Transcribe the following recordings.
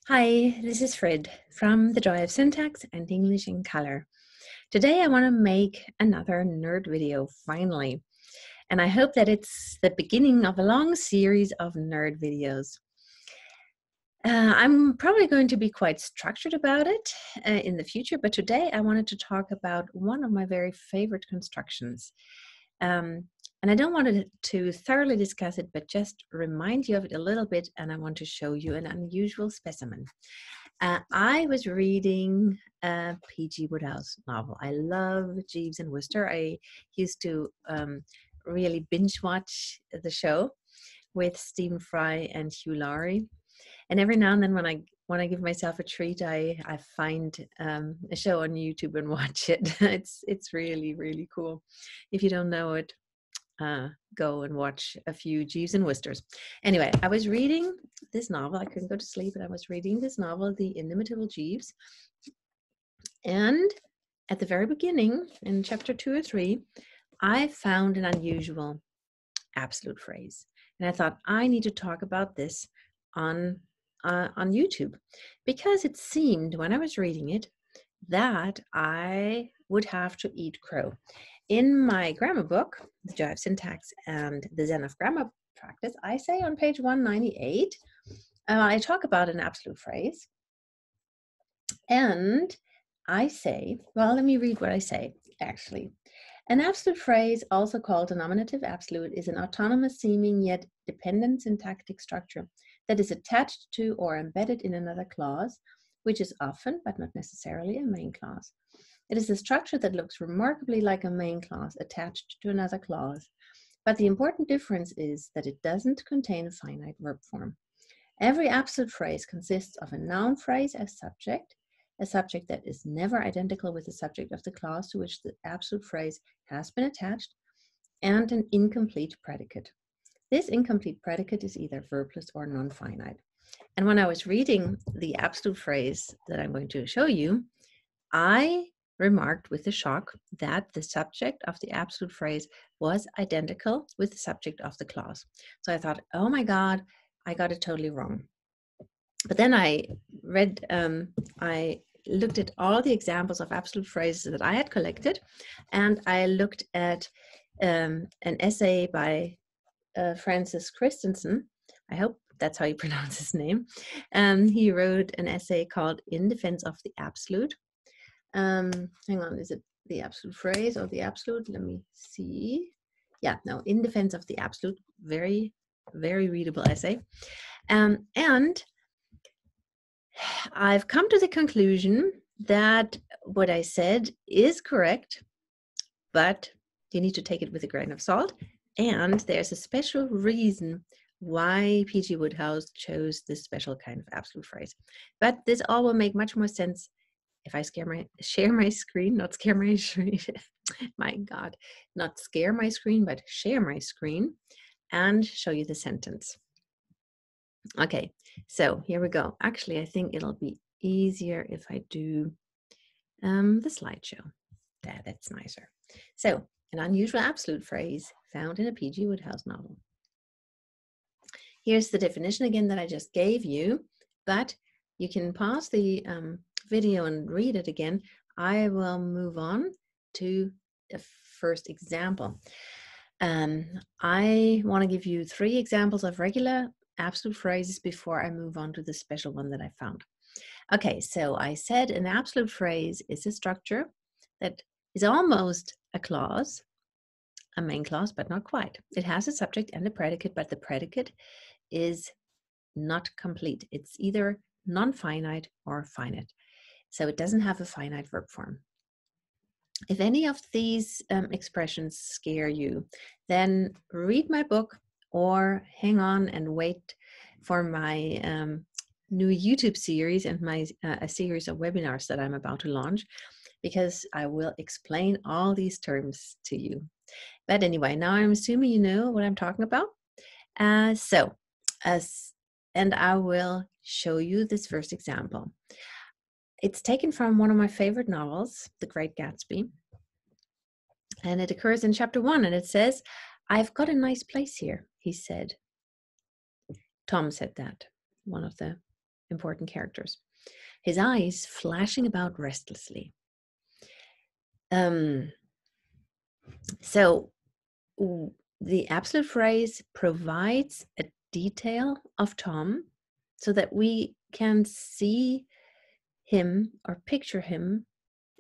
Hi, this is Frid from The Joy of Syntax and English in Color. Today I want to make another nerd video, finally. And I hope that it's the beginning of a long series of nerd videos. I'm probably going to be quite structured about it in the future, but today I wanted to talk about one of my very favorite constructions. And I don't want to thoroughly discuss it, but just remind you of it a little bit, and I want to show you an unusual specimen. I was reading a P.G. Wodehouse novel. I love Jeeves and Wooster. I used to really binge watch the show with Stephen Fry and Hugh Laurie. And every now and then when I give myself a treat, I find a show on YouTube and watch it. It's really, really cool. If you don't know it, go and watch a few Jeeves and Woosters. Anyway, I was reading this novel. I couldn't go to sleep, and I was reading this novel, The Inimitable Jeeves. And at the very beginning, in chapter 2 or 3, I found an unusual absolute phrase. And I thought, I need to talk about this on YouTube, because it seemed when I was reading it that I would have to eat crow. In my grammar book, The Joy of Syntax and the Zen of Grammar Practice, I say on page 198, I talk about an absolute phrase. And I say, well, let me read what I say, actually. An absolute phrase, also called a nominative absolute, is an autonomous seeming yet dependent syntactic structure that is attached to or embedded in another clause, which is often, but not necessarily, a main clause. It is a structure that looks remarkably like a main clause attached to another clause, but the important difference is that it doesn't contain a finite verb form. Every absolute phrase consists of a noun phrase as subject, a subject that is never identical with the subject of the clause to which the absolute phrase has been attached, and an incomplete predicate. This incomplete predicate is either verbless or non-finite. And when I was reading the absolute phrase that I'm going to show you, I remarked with a shock that the subject of the absolute phrase was identical with the subject of the clause. So I thought, oh my God, I got it totally wrong. But then I looked at all the examples of absolute phrases that I had collected, and I looked at an essay by Francis Christensen. I hope that's how you pronounce his name. He wrote an essay called In Defense of the Absolute. Hang on, is it the absolute phrase or the absolute? Let me see. Yeah, no, In Defense of the Absolute. Very, very readable essay. And I've come to the conclusion that what I said is correct, but you need to take it with a grain of salt. And there's a special reason why P.G. Wodehouse chose this special kind of absolute phrase. But this all will make much more sense if I share my screen, not scare my screen. My God, not scare my screen, but share my screen and show you the sentence. Okay, so here we go. Actually, I think it'll be easier if I do the slideshow. That's nicer. So, an unusual absolute phrase found in a P.G. Wodehouse novel. Here's the definition again that I just gave you, but you can pause the video and read it again. I will move on to the first example. I want to give you 3 examples of regular absolute phrases before I move on to the special one that I found. Okay, so I said an absolute phrase is a structure that is almost a clause, a main clause, but not quite. It has a subject and a predicate, but the predicate is not complete. It's either non-finite or finite. So it doesn't have a finite verb form. If any of these expressions scare you, then read my book or hang on and wait for my new YouTube series and my a series of webinars that I'm about to launch, because I will explain all these terms to you. But anyway, now I'm assuming you know what I'm talking about. And I will show you this first example. It's taken from one of my favorite novels, The Great Gatsby. And it occurs in chapter 1, and it says, "I've got a nice place here," he said. Tom said that, one of the important characters. His eyes flashing about restlessly. So the absolute phrase provides a detail of Tom so that we can see him or picture him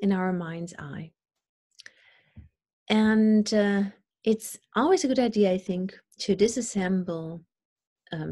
in our mind's eye. And it's always a good idea, I think, to disassemble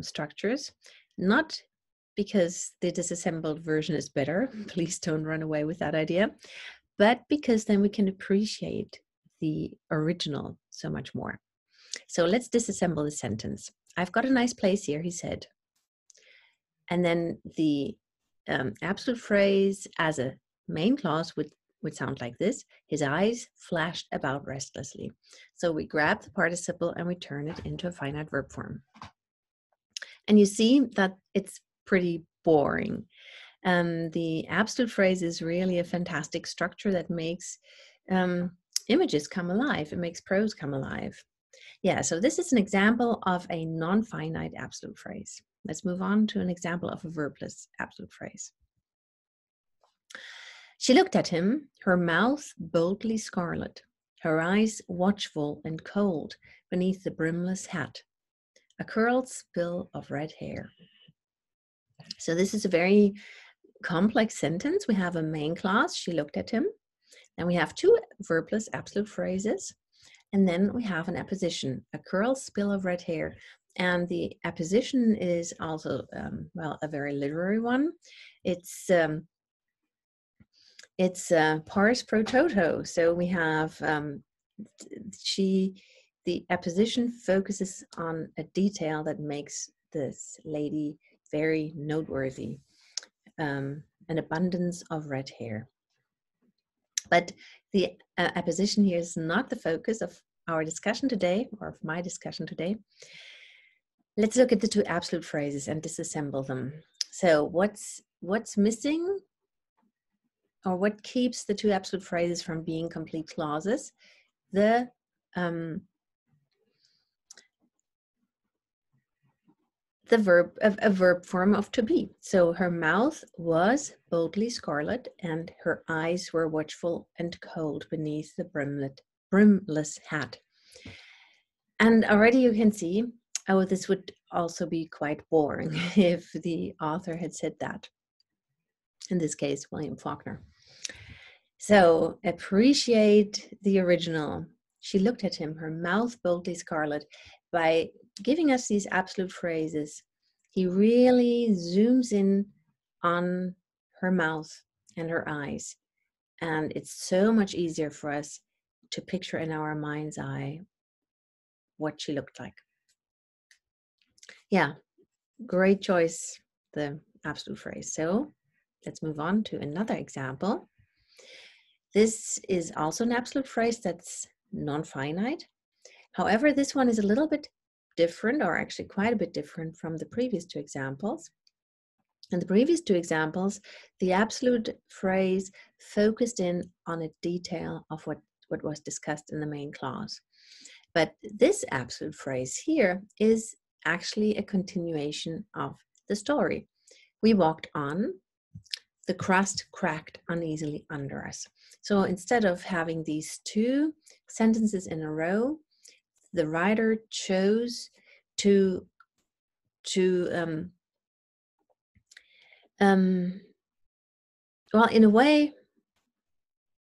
structures, not because the disassembled version is better, please don't run away with that idea, but because then we can appreciate the original so much more. So let's disassemble the sentence. I've got a nice place here, he said. And then the absolute phrase as a main clause would sound like this. His eyes flashed about restlessly. So we grab the participle and we turn it into a finite verb form. And you see that it's pretty boring. The absolute phrase is really a fantastic structure that makes images come alive. It makes prose come alive. Yeah, so this is an example of a non-finite absolute phrase. Let's move on to an example of a verbless absolute phrase. She looked at him, her mouth boldly scarlet, her eyes watchful and cold beneath the brimless hat, a curled spill of red hair. So this is a very complex sentence. We have a main clause, she looked at him, and we have two verbless absolute phrases, and then we have an apposition, a curled spill of red hair. And the apposition is also, well, a very literary one. It's pars pro toto. So we have, the apposition focuses on a detail that makes this lady very noteworthy, an abundance of red hair. But the apposition here is not the focus of our discussion today, or of my discussion today. Let's look at the two absolute phrases and disassemble them. So what's missing, or what keeps the two absolute phrases from being complete clauses? The verb, a verb form of to be. So her mouth was boldly scarlet and her eyes were watchful and cold beneath the brimless hat. And already you can see, oh, this would also be quite boring if the author had said that. In this case, William Faulkner. So appreciate the original. She looked at him, her mouth boldly scarlet. By giving us these absolute phrases, he really zooms in on her mouth and her eyes. And it's so much easier for us to picture in our mind's eye what she looked like. Yeah, great choice, the absolute phrase. So let's move on to another example. This is also an absolute phrase that's non-finite. However, this one is a little bit different, or actually quite a bit different from the previous two examples. In the previous two examples, the absolute phrase focused in on a detail of what was discussed in the main clause. But this absolute phrase here is actually a continuation of the story. We walked on, the crust cracked uneasily under us. So instead of having these two sentences in a row, the writer chose to well, in a way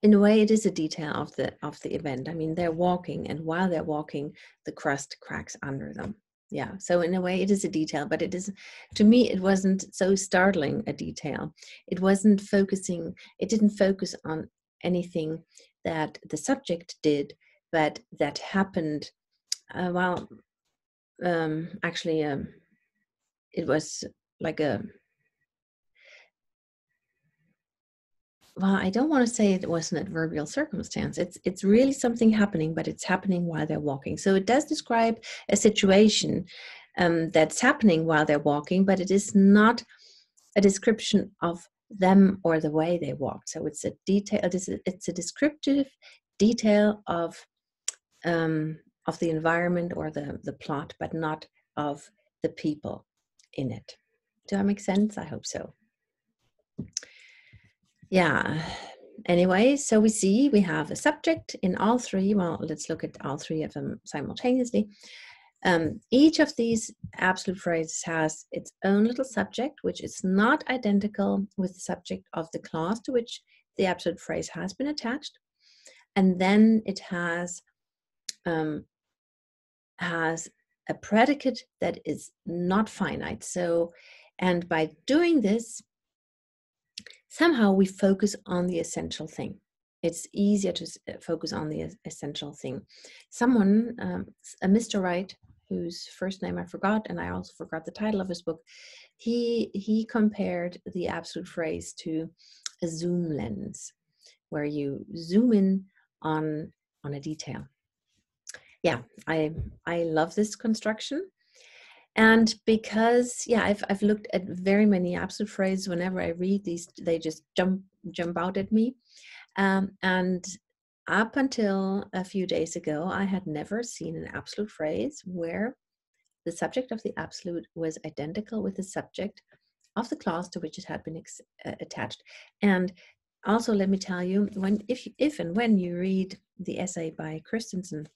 it is a detail of the event. I mean, they're walking, and while they're walking, the crust cracks under them. Yeah, so in a way it is a detail, but it is, to me, it wasn't so startling a detail. It didn't focus on anything that the subject did, but that happened actually it was like a, well, I don't want to say it was an adverbial circumstance. It's really something happening, but it's happening while they're walking. So it does describe a situation that's happening while they're walking, but it is not a description of them or the way they walked. So it's a detail. It's a descriptive detail of the environment or the plot, but not of the people in it. Do I make sense? I hope so. Yeah. Anyway, so we have a subject in all three. Well, let's look at all three of them simultaneously. Each of these absolute phrases has its own little subject, which is not identical with the subject of the clause to which the absolute phrase has been attached. And then it has a predicate that is not finite. So, and by doing this, somehow we focus on the essential thing. It's easier to focus on the essential thing. Someone, a Mr. Wright, whose first name I forgot, and I also forgot the title of his book, he compared the absolute phrase to a zoom lens, where you zoom in on a detail. Yeah, I love this construction. And because, yeah, I've looked at very many absolute phrases. Whenever I read these, they just jump out at me. And up until a few days ago, I had never seen an absolute phrase where the subject of the absolute was identical with the subject of the clause to which it had been attached. And also, let me tell you, if and when you read the essay by Christensen,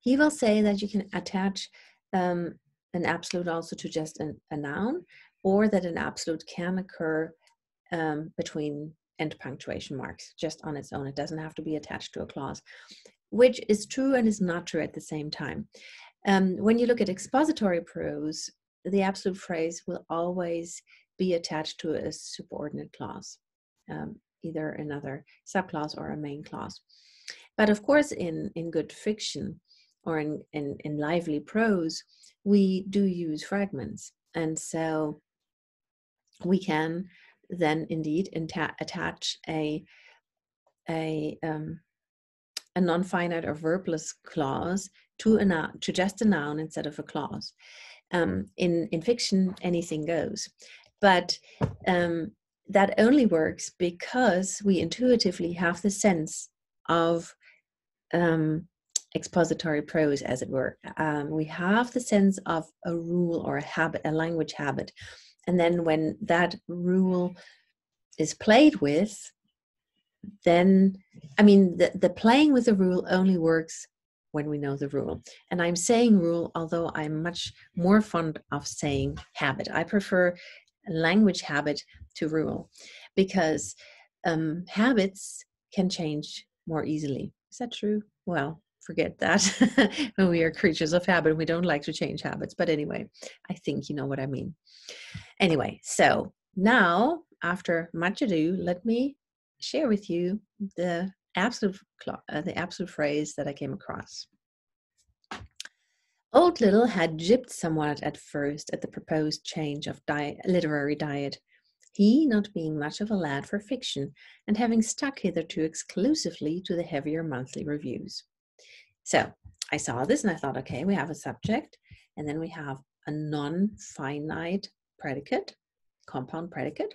he will say that you can attach an absolute also to just a noun, or that an absolute can occur between end punctuation marks just on its own. It doesn't have to be attached to a clause, which is true and is not true at the same time. When you look at expository prose, the absolute phrase will always be attached to a subordinate clause, either another subclause or a main clause. But of course, in good fiction or in lively prose, we do use fragments. And so we can then indeed attach a non-finite or verbless clause to just a noun instead of a clause. In fiction, anything goes. But that only works because we intuitively have the sense of expository prose, as it were. We have the sense of a rule or a habit, a language habit. And then when that rule is played with, then, I mean, the playing with the rule only works when we know the rule. And I'm saying rule, although I'm much more fond of saying habit. I prefer language habit to rule, because habits can change more easily. Is that true? Well, forget that. We are creatures of habit. We don't like to change habits. But anyway, I think you know what I mean. Anyway, so now, after much ado, let me share with you the absolute phrase that I came across. Old Little had jibbed somewhat at first at the proposed change of literary diet, he not being much of a lad for fiction, and having stuck hitherto exclusively to the heavier monthly reviews. So I saw this and I thought, okay, we have a subject, and then we have a non-finite predicate, compound predicate,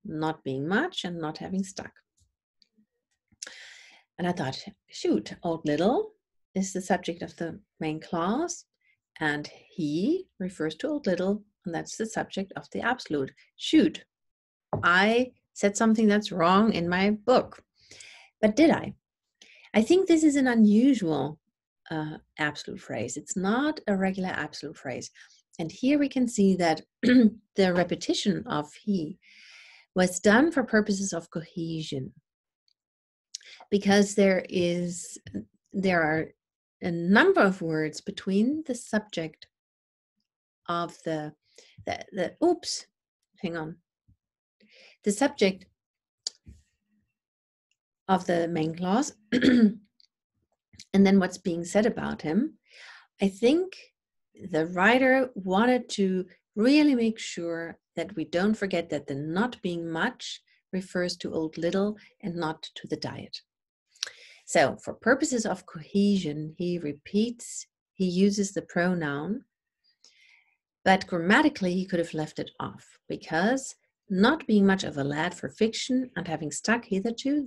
not being much and not having stuck. And I thought, shoot, Old Little is the subject of the main clause, and he refers to Old Little, and that's the subject of the absolute. Shoot, I said something that's wrong in my book. But did I? I think this is an unusual absolute phrase. It's not a regular absolute phrase. And here we can see that the repetition of he was done for purposes of cohesion, because there are a number of words between the subject of the subject of the main clause and then what's being said about him. I think the writer wanted to really make sure that we don't forget that the not being much refers to Old Little and not to the diet. So for purposes of cohesion, he uses the pronoun, but grammatically he could have left it off, because not being much of a lad for fiction and having stuck hitherto,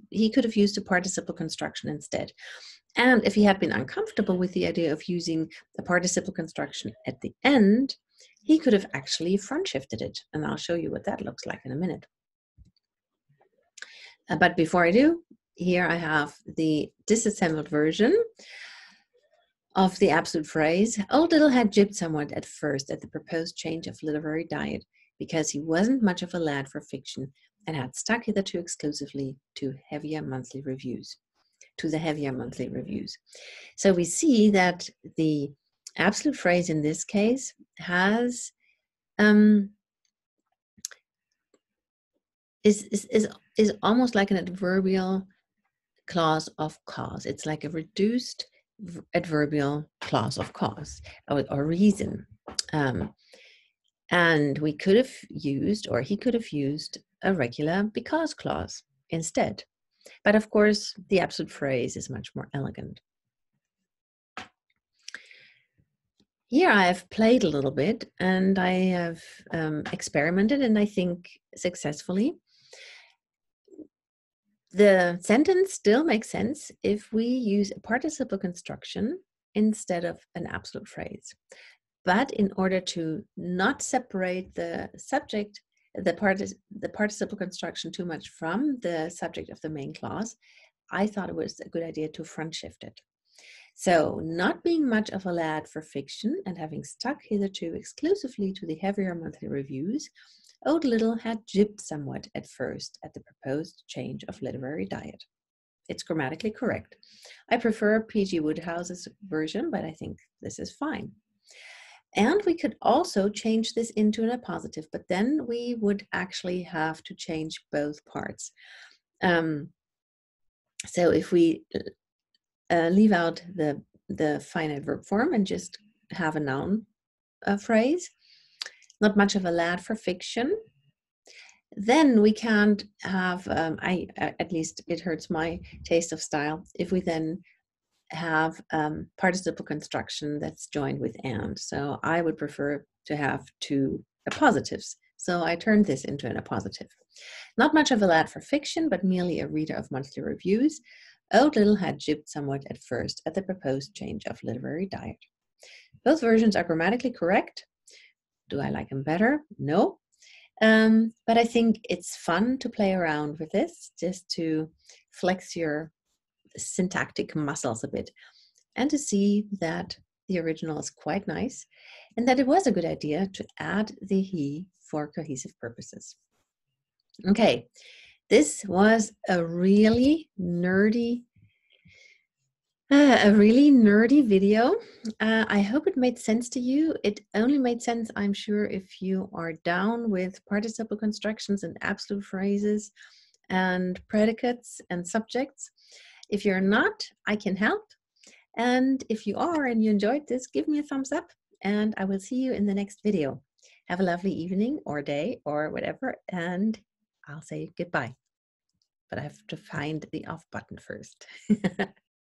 he could have used a participle construction instead. And if he had been uncomfortable with the idea of using the participle construction at the end, he could have actually front shifted it. And I'll show you what that looks like in a minute. But before I do, here I have the disassembled version of the absolute phrase. Old Little had jibbed somewhat at first at the proposed change of literary diet, because he wasn't much of a lad for fiction and had stuck hitherto exclusively to the heavier monthly reviews. So we see that the absolute phrase in this case has is almost like an adverbial clause of cause. It's like a reduced adverbial clause of cause or reason. And we could have used, or he could have used, a regular because clause instead. But of course, the absolute phrase is much more elegant. Here I have played a little bit, and I have experimented, and I think successfully. The sentence still makes sense if we use a participle construction instead of an absolute phrase. But in order to not separate the subject, the participle construction too much from the subject of the main clause, I thought it was a good idea to front shift it. So, not being much of a lad for fiction and having stuck hitherto exclusively to the heavier monthly reviews, Old Little had jibbed somewhat at first at the proposed change of literary diet. It's grammatically correct. I prefer P.G. Wodehouse's version, but I think this is fine. And we could also change this into an appositive, but then we would actually have to change both parts. So if we leave out the finite verb form and just have a noun phrase, not much of a lad for fiction, then we can't have, at least it hurts my taste of style, if we then have participle construction that's joined with and. So I would prefer to have two appositives. So I turned this into an appositive. Not much of a lad for fiction, but merely a reader of monthly reviews. Old Little had jibbed somewhat at first at the proposed change of literary diet. Both versions are grammatically correct. Do I like them better? No. But I think it's fun to play around with this, just to flex your syntactic muscles a bit and to see that the original is quite nice and that it was a good idea to add the he for cohesive purposes. Okay, this was a really nerdy video. I hope it made sense to you. It only made sense, I'm sure, if you are down with participle constructions and absolute phrases and predicates and subjects. If you're not, I can help. And if you are and you enjoyed this, give me a thumbs up and I will see you in the next video. Have a lovely evening or day or whatever, and I'll say goodbye. But I have to find the off button first.